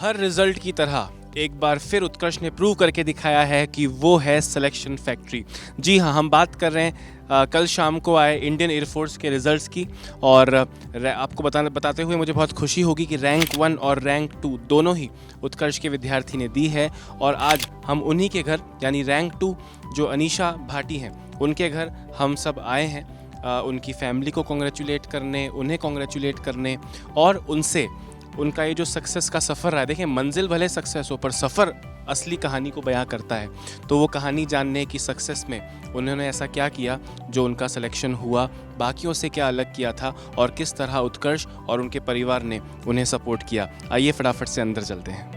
हर result की तरह एक बार फिर उत्कर्ष ने प्रूव करके दिखाया है कि वो है सिलेक्शन फैक्ट्री। जी हाँ, हम बात कर रहे हैं कल शाम को आए इंडियन एयरफोर्स के रिजल्ट्स की। और आपको बताते हुए मुझे बहुत खुशी होगी कि रैंक 1 और रैंक 2 दोनों ही उत्कर्ष के विद्यार्थी ने दी है। और आज हम उन्हीं के घर यानी रैंक 2 जो अनीशा भाटी हैं उनके घर हम सब आए हैं उनकी फैमिली को कॉन्ग्रेचुलेट करने, उन्हें कॉन्ग्रेचुलेट करने और उनसे उनका ये जो सक्सेस का सफ़र रहा है। देखिए, मंजिल भले सक्सेस हो पर सफ़र असली कहानी को बयां करता है। तो वो कहानी जानने की सक्सेस में उन्होंने ऐसा क्या किया जो उनका सिलेक्शन हुआ, बाकियों से क्या अलग किया था और किस तरह उत्कर्ष और उनके परिवार ने उन्हें सपोर्ट किया। आइए फटाफट से अंदर चलते हैं।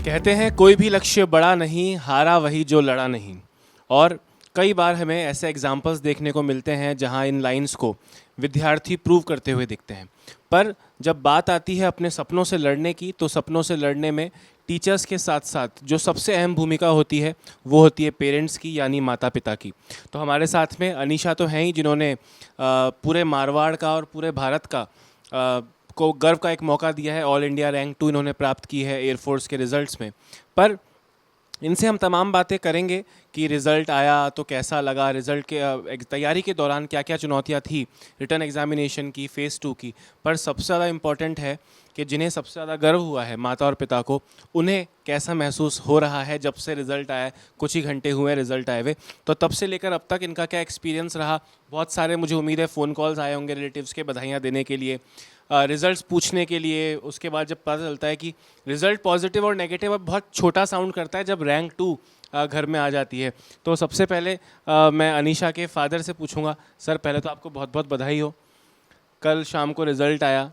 कहते हैं कोई भी लक्ष्य बड़ा नहीं, हारा वही जो लड़ा नहीं। और कई बार हमें ऐसे एग्जाम्पल्स देखने को मिलते हैं जहां इन लाइंस को विद्यार्थी प्रूव करते हुए दिखते हैं। पर जब बात आती है अपने सपनों से लड़ने की, तो सपनों से लड़ने में टीचर्स के साथ साथ जो सबसे अहम भूमिका होती है वो होती है पेरेंट्स की, यानी माता पिता की। तो हमारे साथ में अनीशा तो हैं ही, जिन्होंने पूरे मारवाड़ का और पूरे भारत का को गर्व का एक मौका दिया है। ऑल इंडिया रैंक 2 इन्होंने प्राप्त की है एयरफोर्स के रिजल्ट्स में। पर इनसे हम तमाम बातें करेंगे कि रिज़ल्ट आया तो कैसा लगा, रिज़ल्ट के तैयारी के दौरान क्या क्या चुनौतियां थी, रिटर्न एग्जामिनेशन की, फ़ेज़ 2 की। पर सबसे ज़्यादा इम्पॉर्टेंट है कि जिन्हें सबसे ज़्यादा गर्व हुआ है माता और पिता को, उन्हें कैसा महसूस हो रहा है जब से रिज़ल्ट आया। कुछ ही घंटे हुए रिज़ल्ट आए हुए, तो तब से लेकर अब तक इनका क्या एक्सपीरियंस रहा। बहुत सारे मुझे उम्मीद है फ़ोन कॉल्स आए होंगे रिलेटिव्स के बधाइयाँ देने के लिए, रिज़ल्ट्स पूछने के लिए। उसके बाद जब पता चलता है कि रिज़ल्ट पॉजिटिव और नेगेटिव अब बहुत छोटा साउंड करता है जब रैंक 2 घर में आ जाती है। तो सबसे पहले मैं अनीशा के फादर से पूछूंगा। सर, पहले तो आपको बहुत बहुत बधाई हो। कल शाम को रिज़ल्ट आया,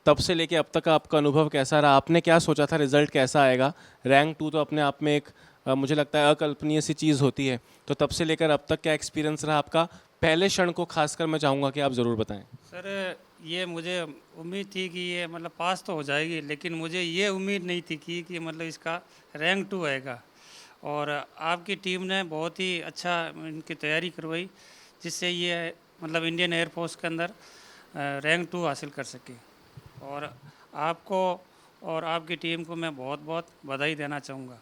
तब से लेके अब तक का आपका अनुभव कैसा रहा? आपने क्या सोचा था रिज़ल्ट कैसा आएगा? रैंक 2 तो अपने आप में एक मुझे लगता है अकल्पनीय सी चीज़ होती है। तो तब से लेकर अब तक क्या एक्सपीरियंस रहा आपका? पहले क्षण को खासकर मैं चाहूँगा कि आप ज़रूर बताएं। सर, ये मुझे उम्मीद थी कि ये मतलब पास तो हो जाएगी, लेकिन मुझे ये उम्मीद नहीं थी कि मतलब इसका रैंक 2 आएगा। और आपकी टीम ने बहुत ही अच्छा इनकी तैयारी करवाई, जिससे ये मतलब इंडियन एयरफोर्स के अंदर रैंक 2 हासिल कर सके। और आपको और आपकी टीम को मैं बहुत बहुत बधाई देना चाहूँगा।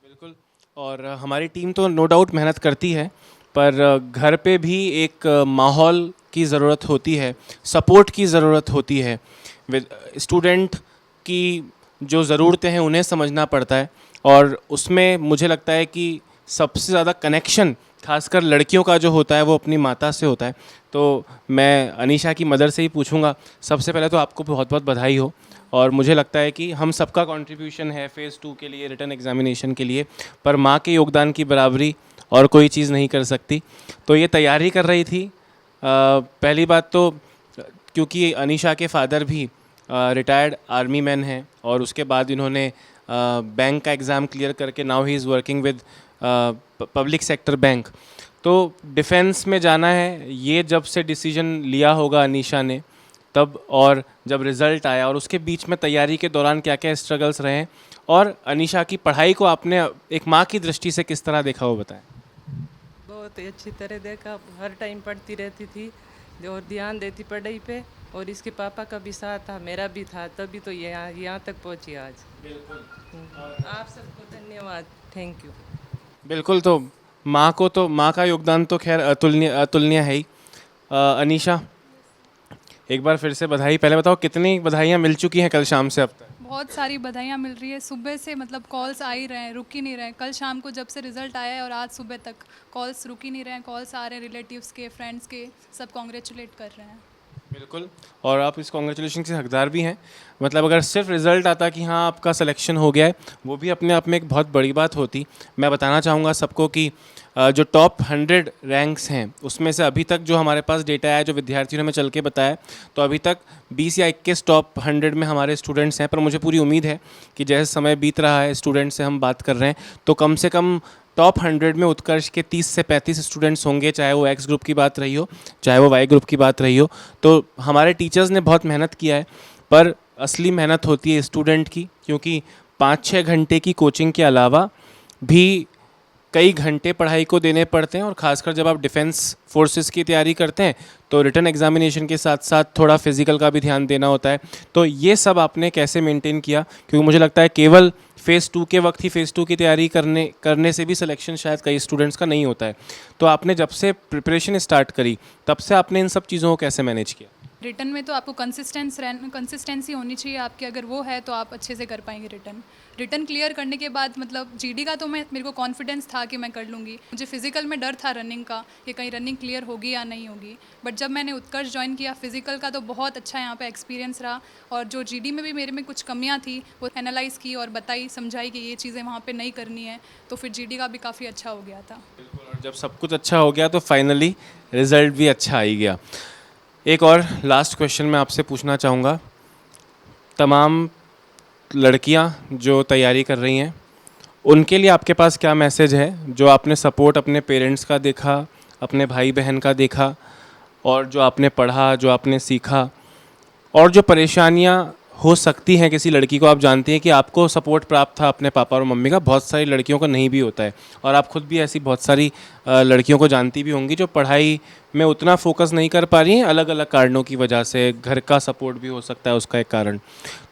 बिल्कुल। और हमारी टीम तो नो डाउट मेहनत करती है, पर घर पे भी एक माहौल की ज़रूरत होती है, सपोर्ट की ज़रूरत होती है। स्टूडेंट की जो ज़रूरतें हैं उन्हें समझना पड़ता है, और उसमें मुझे लगता है कि सबसे ज़्यादा कनेक्शन खासकर लड़कियों का जो होता है वो अपनी माता से होता है। तो मैं अनीशा की मदर से ही पूछूंगा। सबसे पहले तो आपको बहुत बहुत बधाई हो, और मुझे लगता है कि हम सबका कंट्रीब्यूशन है फ़ेज़ 2 के लिए, रिटर्न एग्जामिनेशन के लिए, पर माँ के योगदान की बराबरी और कोई चीज़ नहीं कर सकती। तो ये तैयारी कर रही थी। पहली बात तो क्योंकि अनीशा के फादर भी रिटायर्ड आर्मी मैन हैं, और उसके बाद इन्होंने बैंक का एग्ज़ाम क्लियर करके now he is working with public sector bank. तो डिफेंस में जाना है, ये जब से डिसीजन लिया होगा अनीशा ने तब, और जब रिज़ल्ट आया और उसके बीच में तैयारी के दौरान क्या क्या स्ट्रगल्स रहे, और अनीशा की पढ़ाई को आपने एक माँ की दृष्टि से किस तरह देखा वो बताएं। बहुत ही अच्छी तरह देखा, हर टाइम पढ़ती रहती थी और ध्यान देती पढ़ाई पे। और इसके पापा का भी साथ था, मेरा भी था, तभी तो ये यहाँ तक पहुँची आज। आप सबको धन्यवाद, थैंक यू। बिल्कुल। तो माँ का योगदान तो खैर अतुलनीय अतुलनीय है ही। अनीशा, एक बार फिर से बधाई। पहले बताओ कितनी बधाइयाँ मिल चुकी हैं कल शाम से अब तक? बहुत सारी बधाइयाँ मिल रही है, सुबह से मतलब कॉल्स आ ही रहे हैं, रुक ही नहीं रहे हैं। कल शाम को जब से रिज़ल्ट आया है और आज सुबह तक कॉल्स रुक ही नहीं रहे हैं। कॉल्स आ रहे हैं रिलेटिव्स के, फ्रेंड्स के, सब कॉन्ग्रेचुलेट कर रहे हैं। बिल्कुल। और आप इस कॉन्ग्रेचुलेशन के हकदार भी हैं। मतलब अगर सिर्फ रिज़ल्ट आता कि हाँ आपका सिलेक्शन हो गया है, वो भी अपने आप में एक बहुत बड़ी बात होती। मैं बताना चाहूँगा सबको कि जो टॉप 100 रैंक्स हैं उसमें से अभी तक जो हमारे पास डेटा है, जो विद्यार्थियों ने हमें चल के बताया, तो अभी तक 20 या 21 टॉप 100 में हमारे स्टूडेंट्स हैं। पर मुझे पूरी उम्मीद है कि जैसे समय बीत रहा है, स्टूडेंट्स से हम बात कर रहे हैं, तो कम से कम टॉप 100 में उत्कर्ष के 30 से 35 स्टूडेंट्स होंगे, चाहे वो एक्स ग्रुप की बात रही हो, चाहे वो वाई ग्रुप की बात रही हो। तो हमारे टीचर्स ने बहुत मेहनत किया है, पर असली मेहनत होती है स्टूडेंट की, क्योंकि 5-6 घंटे की कोचिंग के अलावा भी कई घंटे पढ़ाई को देने पड़ते हैं, और ख़ासकर जब आप डिफेंस फोर्सेस की तैयारी करते हैं तो रिटन एग्जामिनेशन के साथ साथ थोड़ा फिजिकल का भी ध्यान देना होता है। तो ये सब आपने कैसे मेंटेन किया? क्योंकि मुझे लगता है केवल फ़ेज़ 2 के वक्त ही फ़ेज़ 2 की तैयारी करने से भी सिलेक्शन शायद कई स्टूडेंट्स का नहीं होता है। तो आपने जब से प्रिपरेशन स्टार्ट करी तब से आपने इन सब चीज़ों को कैसे मैनेज किया? रिटर्न में तो आपको कंसिस्टेंसी होनी चाहिए आपकी, अगर वो है तो आप अच्छे से कर पाएंगे रिटर्न क्लियर करने के बाद मतलब जीडी का तो मेरे को कॉन्फिडेंस था कि मैं कर लूँगी। मुझे फिजिकल में डर था रनिंग का कि कहीं रनिंग क्लियर होगी या नहीं होगी, बट जब मैंने उत्कर्ष ज्वाइन किया फिजिकल का तो बहुत अच्छा यहाँ पे एक्सपीरियंस रहा, और जो जीडी में भी मेरे में कुछ कमियाँ थी वो एनालाइज़ की और बताई समझाई कि ये चीज़ें वहाँ पर नहीं करनी है, तो फिर जीडी का भी काफ़ी अच्छा हो गया था। बिल्कुल, और जब सब कुछ अच्छा हो गया तो फाइनली रिज़ल्ट भी अच्छा आ ही गया। एक और लास्ट क्वेश्चन मैं आपसे पूछना चाहूँगा, तमाम लड़कियां जो तैयारी कर रही हैं उनके लिए आपके पास क्या मैसेज है? जो आपने सपोर्ट अपने पेरेंट्स का देखा, अपने भाई बहन का देखा, और जो आपने पढ़ा, जो आपने सीखा, और जो परेशानियां हो सकती हैं किसी लड़की को, आप जानती हैं कि आपको सपोर्ट प्राप्त था अपने पापा और मम्मी का, बहुत सारी लड़कियों को नहीं भी होता है, और आप खुद भी ऐसी बहुत सारी लड़कियों को जानती भी होंगी जो पढ़ाई में उतना फोकस नहीं कर पा रही हैं अलग अलग कारणों की वजह से। घर का सपोर्ट भी हो सकता है उसका एक कारण।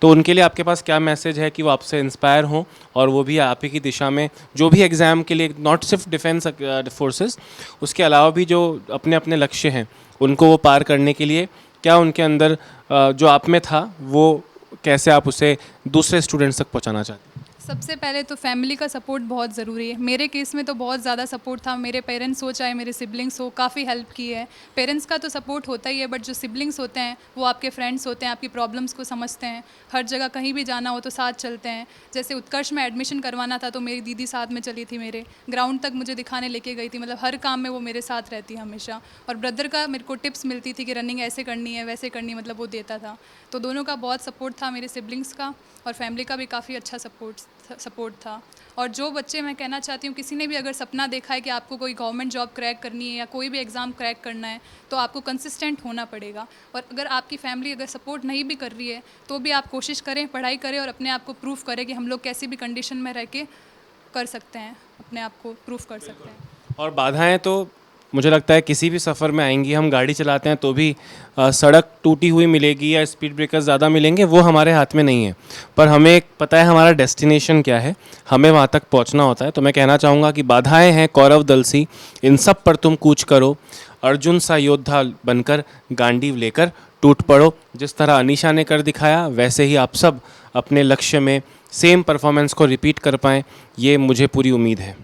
तो उनके लिए आपके पास क्या मैसेज है कि वो आपसे इंस्पायर हों और वो भी आप ही की दिशा में जो भी एग्ज़ाम के लिए, नॉट सिर्फ डिफेंस फोर्सेस, उसके अलावा भी जो अपने अपने लक्ष्य हैं उनको वो पार करने के लिए क्या उनके अंदर जो आप में था वो कैसे आप उसे दूसरे स्टूडेंट्स तक पहुंचाना चाहते हैं? सबसे पहले तो फैमिली का सपोर्ट बहुत ज़रूरी है। मेरे केस में तो बहुत ज़्यादा सपोर्ट था। मेरे पेरेंट्स हो चाहे मेरे सिबलिंग्स हो, काफ़ी हेल्प की है। पेरेंट्स का तो सपोर्ट होता ही है, बट जो सिबलिंग्स होते हैं वो आपके फ्रेंड्स होते हैं, आपकी प्रॉब्लम्स को समझते हैं, हर जगह कहीं भी जाना हो तो साथ चलते हैं। जैसे उत्कर्ष में एडमिशन करवाना था तो मेरी दीदी साथ में चली थी, मेरे ग्राउंड तक मुझे दिखाने लेके गई थी, मतलब हर काम में वो मेरे साथ रहती है हमेशा। और ब्रदर का मेरे को टिप्स मिलती थी कि रनिंग ऐसे करनी है वैसे करनी है, मतलब वो देता था। तो दोनों का बहुत सपोर्ट था, मेरे सिबलिंग्स का और फैमिली का भी काफ़ी अच्छा सपोर्ट था। और जो बच्चे, मैं कहना चाहती हूँ, किसी ने भी अगर सपना देखा है कि आपको कोई गवर्नमेंट जॉब क्रैक करनी है या कोई भी एग्ज़ाम क्रैक करना है तो आपको कंसिस्टेंट होना पड़ेगा। और अगर आपकी फैमिली अगर सपोर्ट नहीं भी कर रही है तो भी आप कोशिश करें, पढ़ाई करें और अपने आप को प्रूफ करें कि हम लोग कैसी भी कंडीशन में रह के कर सकते हैं, अपने आप को प्रूफ कर सकते हैं। और बाधाएं तो मुझे लगता है किसी भी सफ़र में आएंगी। हम गाड़ी चलाते हैं तो भी सड़क टूटी हुई मिलेगी या स्पीड ब्रेकर ज़्यादा मिलेंगे, वो हमारे हाथ में नहीं है, पर हमें पता है हमारा डेस्टिनेशन क्या है, हमें वहाँ तक पहुँचना होता है। तो मैं कहना चाहूँगा कि बाधाएं हैं कौरव दल सी, इन सब पर तुम कूच करो, अर्जुन सा योद्धा बनकर गांडीव लेकर टूट पड़ो। जिस तरह अनीशा ने कर दिखाया वैसे ही आप सब अपने लक्ष्य में सेम परफॉर्मेंस को रिपीट कर पाएँ, ये मुझे पूरी उम्मीद है।